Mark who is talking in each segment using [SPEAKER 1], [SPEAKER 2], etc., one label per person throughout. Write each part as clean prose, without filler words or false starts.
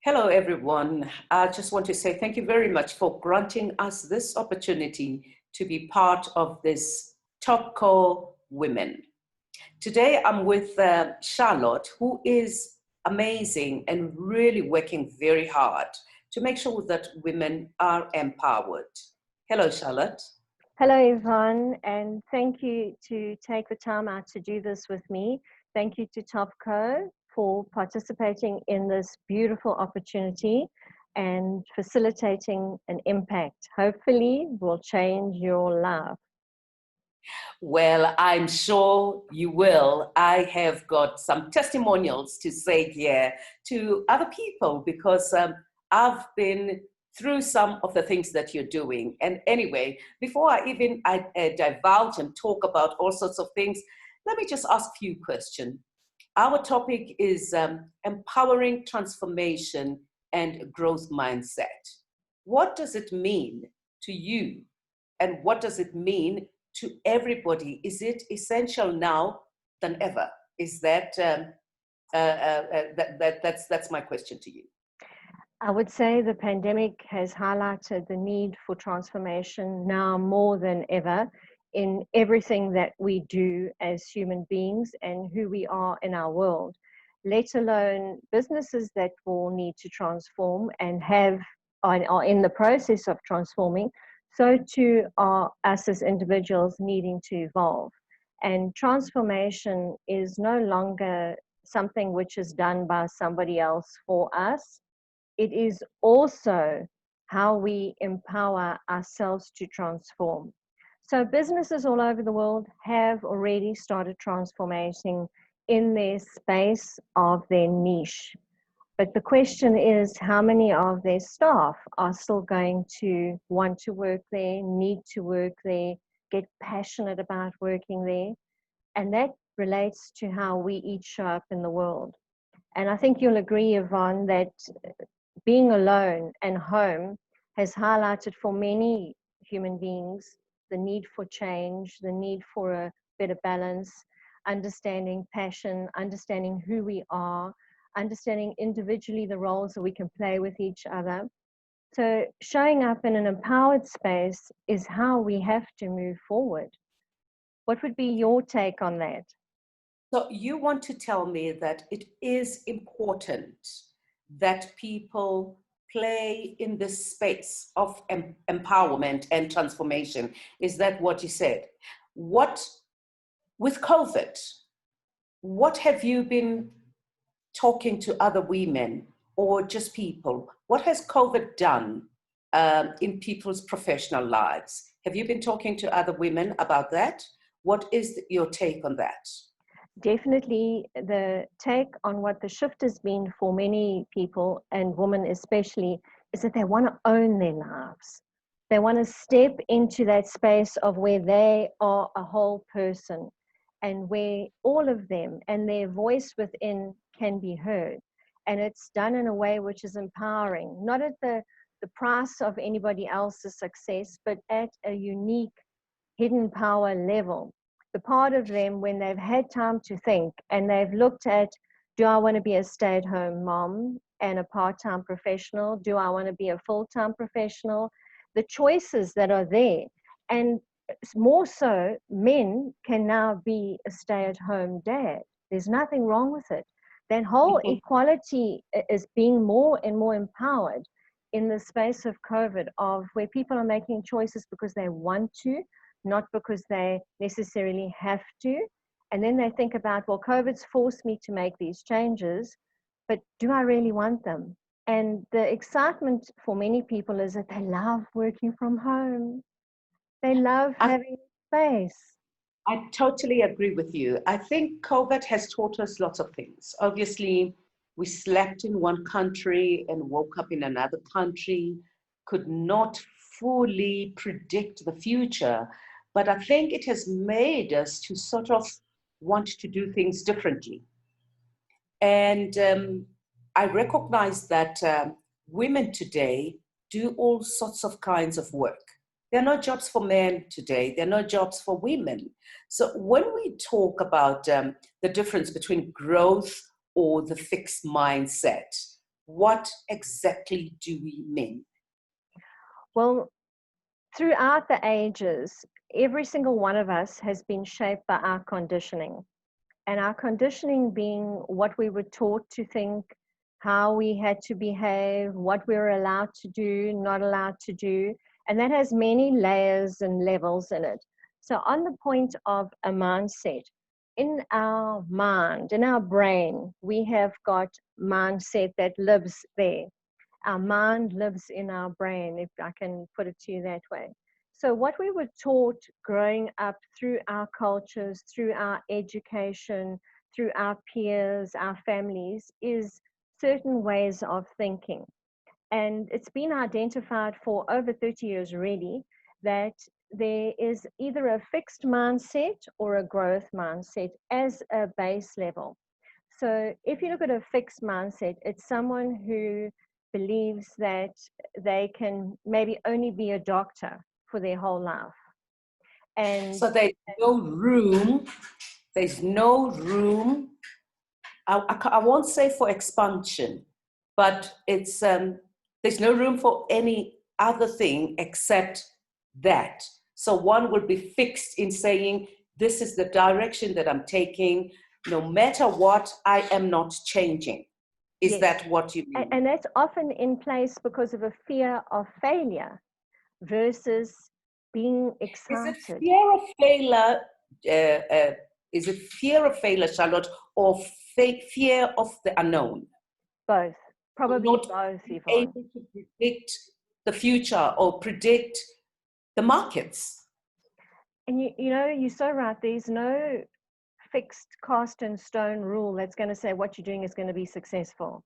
[SPEAKER 1] Hello, everyone. I just want to say thank you very much for granting us this opportunity to be part of this Top Call Women. Today, I'm with Charlotte, who is amazing and really working very hard to make sure that women are empowered. Hello, Charlotte.
[SPEAKER 2] Hello, Yvonne, and thank you to take the time out to do this with me. Thank you to Topco for participating in this beautiful opportunity and facilitating an impact. Hopefully, will change your life.
[SPEAKER 1] Well, I'm sure you will. I have got some testimonials to say here to other people because I've been through some of the things that you're doing. And anyway, before I divulge and talk about all sorts of things, let me just ask a few questions. Our topic is empowering transformation and growth mindset. What does it mean to you? And what does it mean to everybody? Is it essential now than ever? Is that, that's my question to you.
[SPEAKER 2] I would say the pandemic has highlighted the need for transformation now more than ever in everything that we do as human beings and who we are in our world, let alone businesses that will need to transform and are in the process of transforming. So too are us as individuals needing to evolve. And transformation is no longer something which is done by somebody else for us. It is also how we empower ourselves to transform. So businesses all over the world have already started transforming in their space of their niche. But the question is, how many of their staff are still going to want to work there, need to work there, get passionate about working there? And that relates to how we each show up in the world. And I think you'll agree, Yvonne, that being alone and home has highlighted for many human beings the need for change, the need for a better balance, understanding passion, understanding who we are, understanding individually the roles that we can play with each other. So showing up in an empowered space is how we have to move forward. What would be your take on that?
[SPEAKER 1] So you want to tell me that it is important that people play in this space of empowerment and transformation. Is that what you said? What, with COVID, what have you been talking to other women or just people? What has COVID done in people's professional lives? Have you been talking to other women about that? What is your take on that?
[SPEAKER 2] Definitely the take on what the shift has been for many people, and women especially, is that they want to own their lives. They want to step into that space of where they are a whole person and where all of them and their voice within can be heard. And it's done in a way which is empowering, not at the price of anybody else's success, but at a unique hidden power level. The part of them when they've had time to think and they've looked at, do I want to be a stay-at-home mom and a part-time professional? Do I want to be a full-time professional? The choices that are there. And more so, men can now be a stay-at-home dad. There's nothing wrong with it. That whole equality is being more and more empowered in the space of COVID, of where people are making choices because they want to, not because they necessarily have to. And then they think about, well, COVID's forced me to make these changes, but do I really want them? And the excitement for many people is that they love working from home. They love having space.
[SPEAKER 1] I totally agree with you. I think COVID has taught us lots of things. Obviously, we slept in one country and woke up in another country, could not fully predict the future. But I think it has made us to sort of want to do things differently. And I recognize that women today do all sorts of kinds of work. There are no jobs for men today. There are no jobs for women. So when we talk about the difference between growth or the fixed mindset, what exactly do we mean?
[SPEAKER 2] Well, throughout the ages, every single one of us has been shaped by our conditioning. And our conditioning being what we were taught to think, how we had to behave, what we were allowed to do, not allowed to do. And that has many layers and levels in it. So, on the point of a mindset, in our mind, in our brain, we have got mindset that lives there. Our mind lives in our brain, if I can put it to you that way. So, what we were taught growing up through our cultures, through our education, through our peers, our families, is certain ways of thinking. And it's been identified for over 30 years already that there is either a fixed mindset or a growth mindset as a base level. So if you look at a fixed mindset, it's someone who believes that they can maybe only be a doctor for their whole life. And
[SPEAKER 1] So there's no room, I won't say for expansion, but it's there's no room for any other thing except that. So one will be fixed in saying, this is the direction that I'm taking. No matter what, I am not changing. Is
[SPEAKER 2] yes,
[SPEAKER 1] that what you mean?
[SPEAKER 2] and that's often in place because of a fear of failure versus being
[SPEAKER 1] Is it
[SPEAKER 2] excited.
[SPEAKER 1] fear of failure? Uh, uh, is it fear of failure, Charlotte, or fear of the unknown?
[SPEAKER 2] Both,
[SPEAKER 1] Or
[SPEAKER 2] probably
[SPEAKER 1] not
[SPEAKER 2] both,
[SPEAKER 1] being
[SPEAKER 2] Yvonne.
[SPEAKER 1] able to predict the future or predict the markets?
[SPEAKER 2] And you know, you're so right. There's no fixed cast in stone rule that's going to say what you're doing is going to be successful.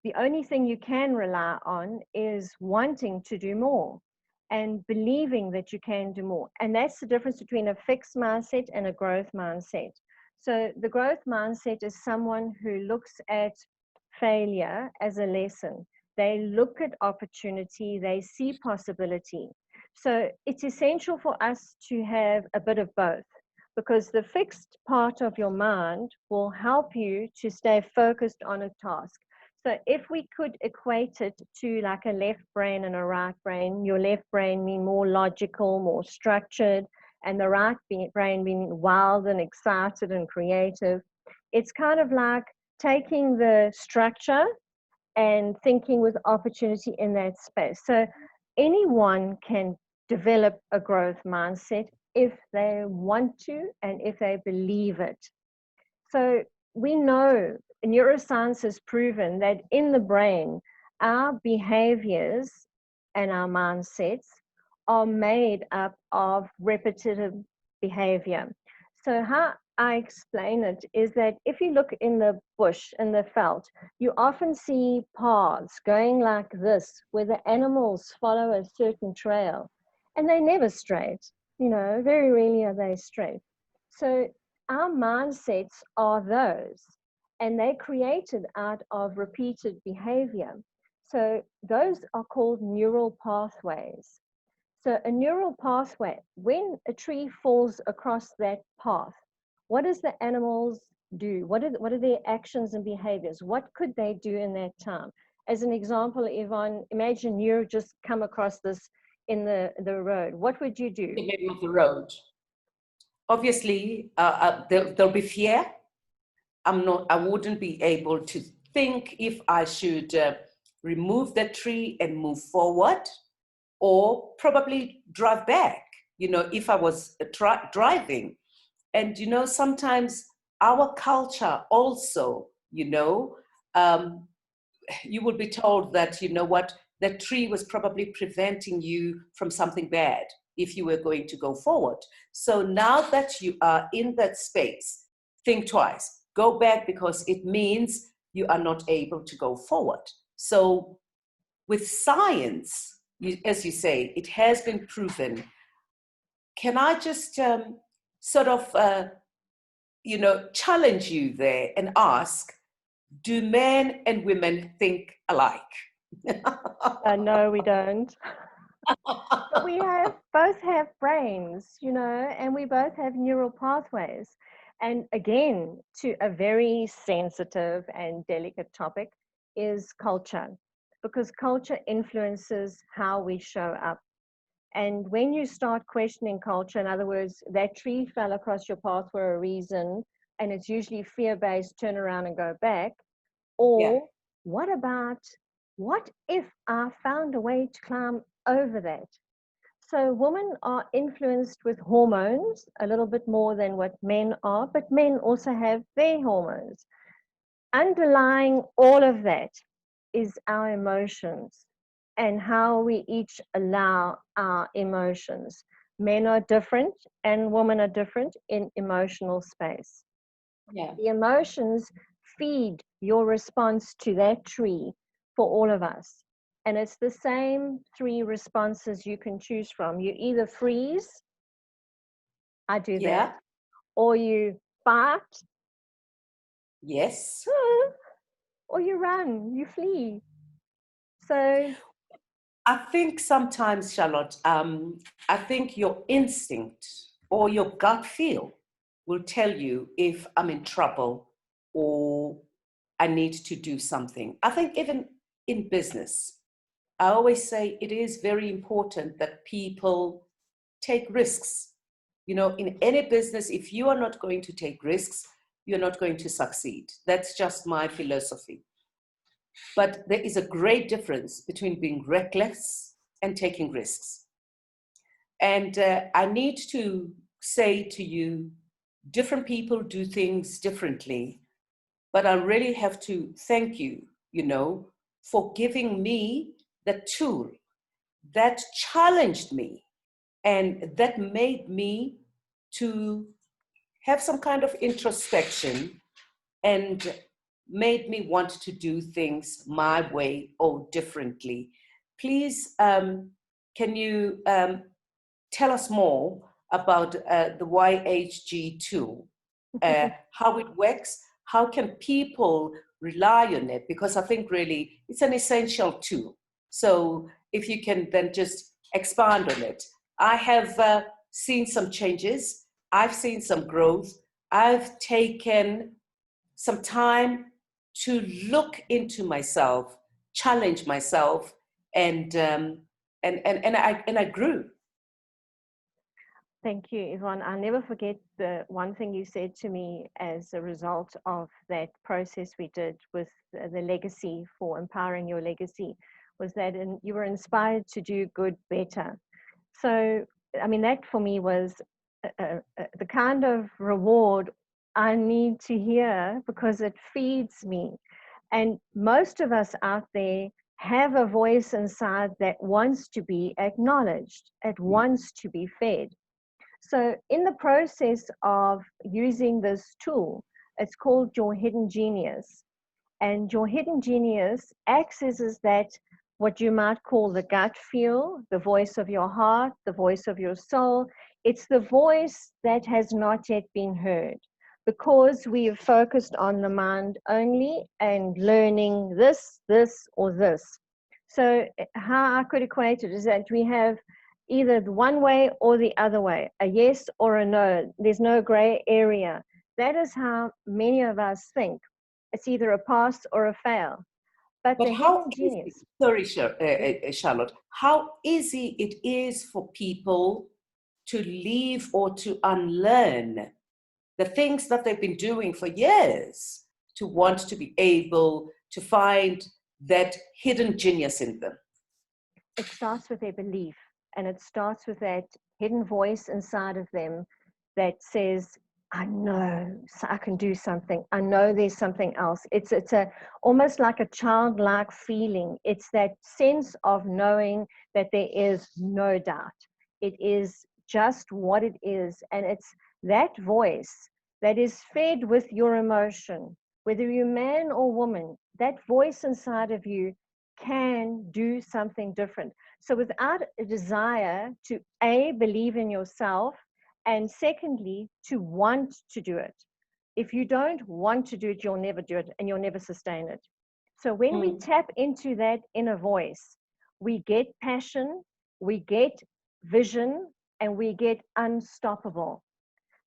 [SPEAKER 2] The only thing you can rely on is wanting to do more and believing that you can do more. And that's the difference between a fixed mindset and a growth mindset. So the growth mindset is someone who looks at failure as a lesson. They look at opportunity, they see possibility. So it's essential for us to have a bit of both, because the fixed part of your mind will help you to stay focused on a task. So if we could equate it to like a left brain and a right brain, your left brain being more logical, more structured, and the right brain being wild and excited and creative, it's kind of like taking the structure and thinking with opportunity in that space. So anyone can develop a growth mindset if they want to and if they believe it. So we know neuroscience has proven that in the brain, our behaviors and our mindsets are made up of repetitive behavior. So how I explain it is that if you look in the bush, in the veld, you often see paths going like this, where the animals follow a certain trail, and they're never straight. You know, very rarely are they straight. So our mindsets are those, and they're created out of repeated behavior. So those are called neural pathways. So a neural pathway, when a tree falls across that path, what does the animals do? What are their actions and behaviors? What could they do in that time? As an example, Yvonne, imagine you just come across this in the road. What would you do?
[SPEAKER 1] In the middle of the road. Obviously, there'll be fear. I wouldn't be able to think if I should remove the tree and move forward, or probably drive back, if I was driving. And, sometimes our culture also, um, you will be told that, that tree was probably preventing you from something bad if you were going to go forward. So now that you are in that space, think twice, go back, because it means you are not able to go forward. So with science, as you say, it has been proven. Can I just sort of, challenge you there and ask, do men and women think alike?
[SPEAKER 2] No, we don't. But we both have brains, you know, and we both have neural pathways. And again, to a very sensitive and delicate topic, is culture, because culture influences how we show up. And when you start questioning culture, in other words, that tree fell across your path for a reason, and it's usually fear based, turn around and go back.
[SPEAKER 1] Yeah.
[SPEAKER 2] Or what about, what if I found a way to climb over that? So women are influenced with hormones a little bit more than what men are, but men also have their hormones. Underlying all of that is our emotions and how we each allow our emotions. Men are different and women are different in emotional space.
[SPEAKER 1] Yeah.
[SPEAKER 2] The emotions feed your response to that tree for all of us. And it's the same three responses you can choose from. You either freeze, I do that,
[SPEAKER 1] Yeah.
[SPEAKER 2] or you fight,
[SPEAKER 1] Yes.
[SPEAKER 2] or you run, you flee. So,
[SPEAKER 1] I think sometimes, Charlotte, I think your instinct or your gut feel will tell you if I'm in trouble or I need to do something. I think even in business, I always say it is very important that people take risks. You know, in any business, if you are not going to take risks, you're not going to succeed. That's just my philosophy. But there is a great difference between being reckless and taking risks. And I need to say to you, different people do things differently, but I really have to thank you, you know, for giving me the tool that challenged me and that made me to have some kind of introspection and made me want to do things my way or differently. Please, can you tell us more about the YHG tool, how it works, how can people rely on it? Because I think really it's an essential tool. So if you can then just expand on it. I have seen some changes. I've seen some growth. I've taken some time to look into myself, challenge myself, and I grew.
[SPEAKER 2] thank you, Yvonne. I'll never forget the one thing you said to me as a result of that process we did with the legacy for empowering your legacy was that you were inspired to do good better. So, I mean, that for me was the kind of reward I need to hear because it feeds me. And most of us out there have a voice inside that wants to be acknowledged, it wants to be fed. So, in the process of using this tool, it's called your hidden genius. And your hidden genius accesses that, what you might call the gut feel, the voice of your heart, the voice of your soul. It's the voice that has not yet been heard because we have focused on the mind only and learning this, or this. So, how I could equate it is that we have either the one way or the other way, a yes or a no. There's no gray area. That is how many of us think. It's either a pass or a fail. But
[SPEAKER 1] But
[SPEAKER 2] the
[SPEAKER 1] how
[SPEAKER 2] hidden
[SPEAKER 1] easy,
[SPEAKER 2] genius,
[SPEAKER 1] sorry, Charlotte, how easy it is for people to leave or to unlearn the things that they've been doing for years to want to be able to find that hidden genius in them.
[SPEAKER 2] it starts with their belief, and it starts with that hidden voice inside of them that says, I know I can do something. I know there's something else. It's a almost like a childlike feeling. It's that sense of knowing that there is no doubt. It is just what it is. And it's that voice that is fed with your emotion, whether you're man or woman, that voice inside of you can do something different. So without a desire to A, believe in yourself, and secondly, to want to do it. If you don't want to do it, you'll never do it and you'll never sustain it. So when we
[SPEAKER 1] Mm.
[SPEAKER 2] tap into that inner voice, we get passion, we get vision, and we get unstoppable.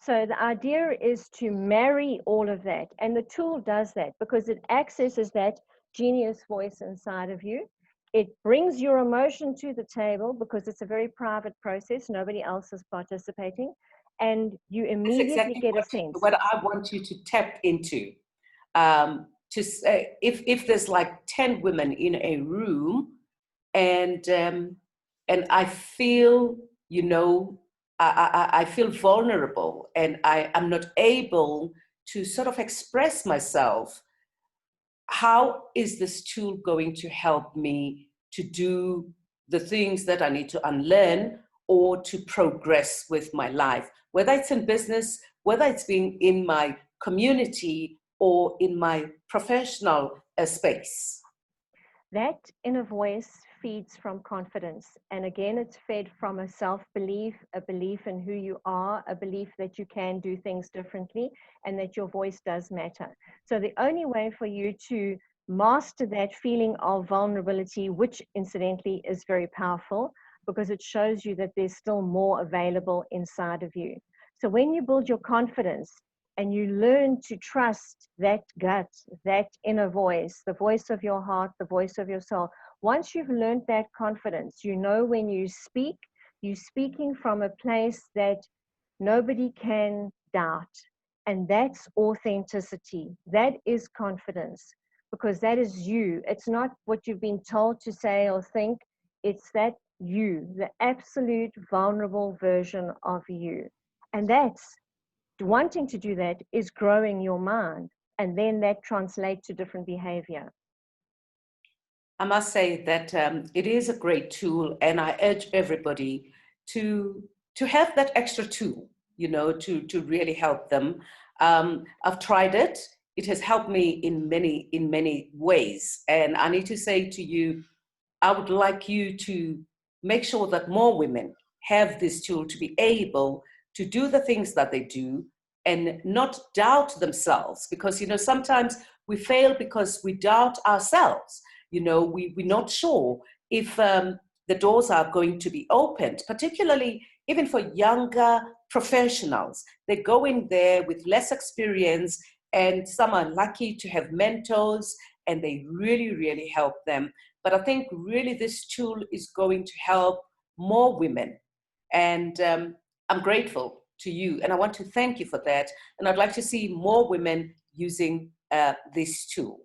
[SPEAKER 2] So the idea is to marry all of that. And the tool does that because it accesses that genius voice inside of you. It brings your emotion to the table because it's a very private process. Nobody else is participating. And you
[SPEAKER 1] That's
[SPEAKER 2] immediately
[SPEAKER 1] exactly
[SPEAKER 2] get a sense.
[SPEAKER 1] what I want you to tap into. To say, if there's like 10 women in a room, and I feel, you know, I feel vulnerable, and I'm not able to sort of express myself. How is this tool going to help me to do the things that I need to unlearn or to progress with my life, whether it's in business, whether it's being in my community or in my professional space?
[SPEAKER 2] That inner voice feeds from confidence. And again, it's fed from a self belief, a belief in who you are, a belief that you can do things differently, and that your voice does matter. So, the only way for you to master that feeling of vulnerability, which incidentally is very powerful because it shows you that there's still more available inside of you. So, when you build your confidence, and you learn to trust that gut, that inner voice, the voice of your heart, the voice of your soul. Once you've learned that confidence, you know when you speak, you're speaking from a place that nobody can doubt. And that's authenticity. That is confidence because that is you. It's not what you've been told to say or think. It's that you, the absolute vulnerable version of you. And that's wanting to do that is growing your mind, and then that translates to different behavior.
[SPEAKER 1] I must say that it is a great tool, and I urge everybody to have that extra tool, you know, to really help them. I've tried it; it has helped me in many ways, and I need to say to you, I would like you to make sure that more women have this tool to be able to do the things that they do and not doubt themselves. Because, you know, sometimes we fail because we doubt ourselves. You know, we're not sure if the doors are going to be opened, particularly even for younger professionals. They go in there with less experience, and some are lucky to have mentors, and they really, really help them. But I think really this tool is going to help more women. And I'm grateful to you. And I want to thank you for that. And I'd like to see more women using this tool.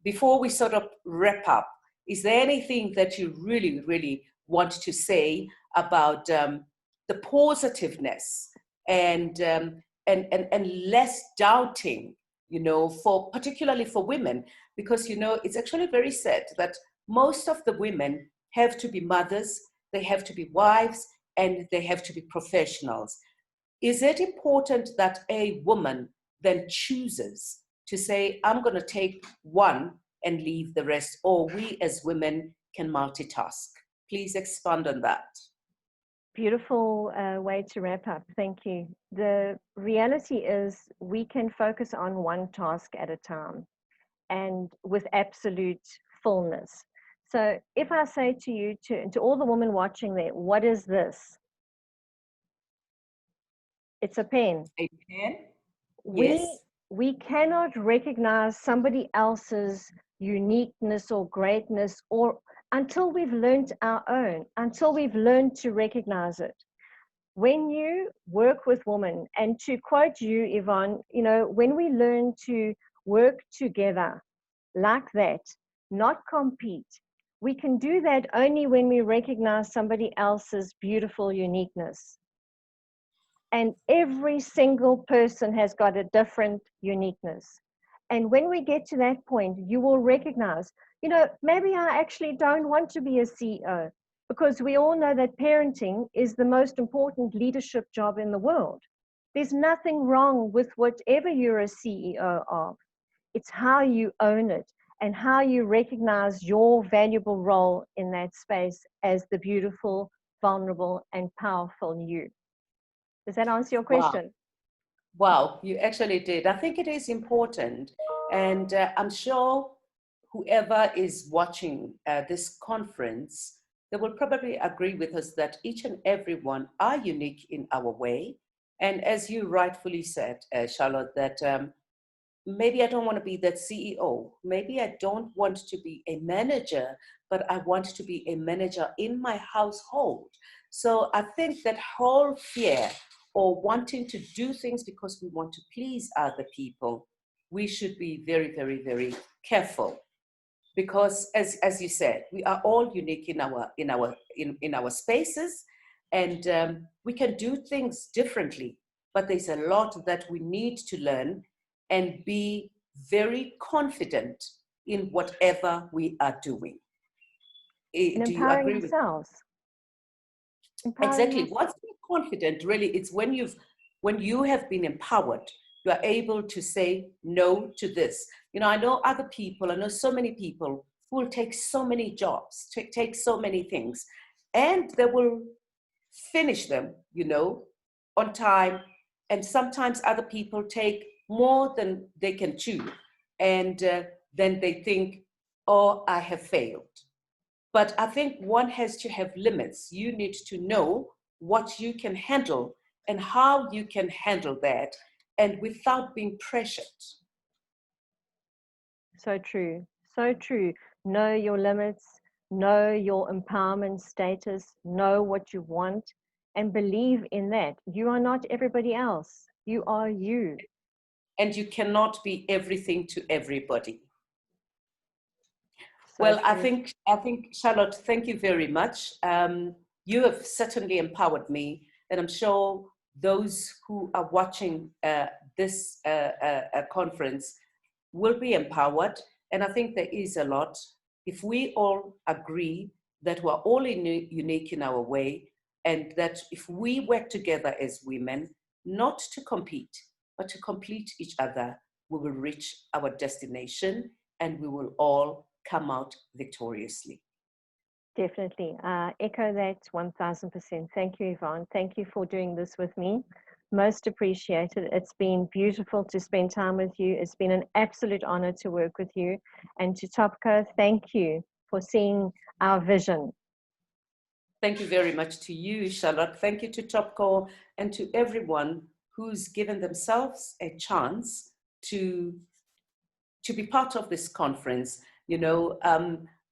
[SPEAKER 1] Before we sort of wrap up, is there anything that you really, really want to say about the positiveness and, and less doubting, you know, for particularly for women? Because, you know, it's actually very sad that most of the women have to be mothers, they have to be wives, and they have to be professionals. Is it important that a woman then chooses to say, I'm going to take one and leave the rest, or we as women can multitask? Please expand on that.
[SPEAKER 2] Beautiful way to wrap up. Thank you. The reality is we can focus on one task at a time and with absolute fullness. So if I say to you, to all the women watching there, what is this? It's a pen.
[SPEAKER 1] A pen?
[SPEAKER 2] we
[SPEAKER 1] Yes.
[SPEAKER 2] we cannot recognize somebody else's uniqueness or greatness or until we've learned our own, until we've learned to recognize it. When you work with women, and to quote you, Yvonne, you know, when we learn to work together like that, not compete, we can do that only when we recognize somebody else's beautiful uniqueness. And every single person has got a different uniqueness. And when we get to that point, you will recognize, you know, maybe I actually don't want to be a CEO, because we all know that parenting is the most important leadership job in the world. There's nothing wrong with whatever you're a CEO of. It's how you own it and how you recognize your valuable role in that space as the beautiful, vulnerable, and powerful you. Does that answer your
[SPEAKER 1] Wow.
[SPEAKER 2] question?
[SPEAKER 1] Wow, you actually did. I think it is important. And I'm sure whoever is watching this conference, they will probably agree with us that each and every one are unique in our way. And as you rightfully said, Charlotte, that maybe I don't want to be that CEO. Maybe I don't want to be a manager, but I want to be a manager in my household. So I think that whole fear or wanting to do things because we want to please other people, we should be very, very, very careful. Because as you said, we are all unique in our spaces, and we can do things differently, but there's a lot that we need to learn and be very confident in whatever we are doing.
[SPEAKER 2] And
[SPEAKER 1] Do you
[SPEAKER 2] empowering
[SPEAKER 1] agree with?
[SPEAKER 2] ourselves. Empowering
[SPEAKER 1] Exactly.
[SPEAKER 2] ourselves.
[SPEAKER 1] What's being confident really? It's when you have been empowered, you are able to say no to this. I know other people, I know so many people who will take so many jobs, take so many things, and they will finish them, on time. And sometimes other people take more than they can chew. And then they think, oh, I have failed. But I think one has to have limits. You need to know what you can handle and how you can handle that, and without being pressured.
[SPEAKER 2] So true. So true. Know your limits, know your empowerment status, know what you want, and believe in that. You are not everybody else. You are you.
[SPEAKER 1] And you cannot be everything to everybody.
[SPEAKER 2] So
[SPEAKER 1] Well, I
[SPEAKER 2] true.
[SPEAKER 1] think, I think, Charlotte, thank you very much. You have certainly empowered me, and I'm sure those who are watching this conference will be empowered. And I think there is a lot. If we all agree that we're all unique in our way, and that if we work together as women, not to compete, but to complete each other, we will reach our destination, and we will all come out victoriously.
[SPEAKER 2] Definitely. Echo that 1000%. Thank you, Yvonne. Thank you for doing this with me. Most appreciated. It's been beautiful to spend time with you. It's been an absolute honor to work with you. And to Topco, thank you for seeing our vision.
[SPEAKER 1] Thank you very much to you, Charlotte. Thank you to Topco and to everyone who's given themselves a chance to be part of this conference.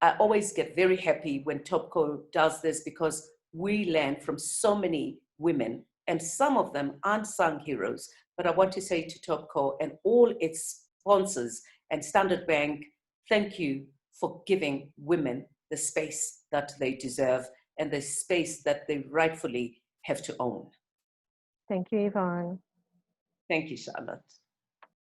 [SPEAKER 1] I always get very happy when Topco does this, because we learn from so many women, and some of them unsung heroes. But I want to say to Topco and all its sponsors and Standard Bank, thank you for giving women the space that they deserve and the space that they rightfully have to own.
[SPEAKER 2] Thank you, Yvonne.
[SPEAKER 1] Thank you, Charlotte.